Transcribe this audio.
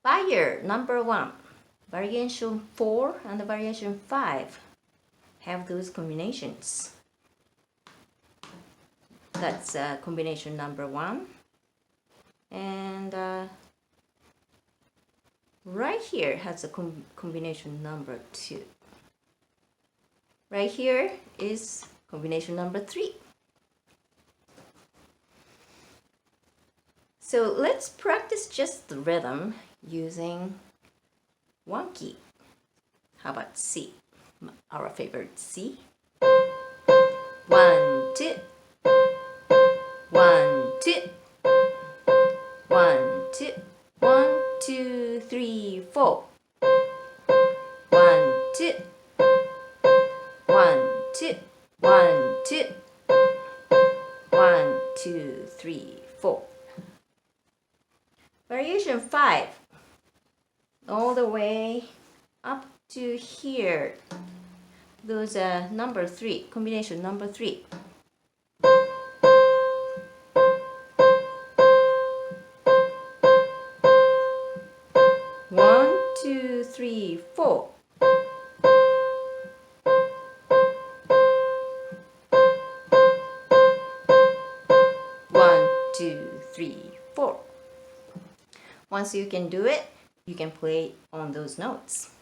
Beyer number 1, variation 4 and variation 5 have those combinations. That's combination number 1, and right here has a combination number 2. Right here is combination number 3. So let's practice just the rhythm using one key. How about C? Our favorite C. 1, 2. 1, 2. 1, 2. 1, 2, 3, 4. 1, 2. 1, 2. 1, 2. 1, 2, 3, 4. Variation 5, all the way up to here. Those number 3, combination number 3. One, two, three, 4. One, two, three, 4. Once you can do it, you can play on those notes.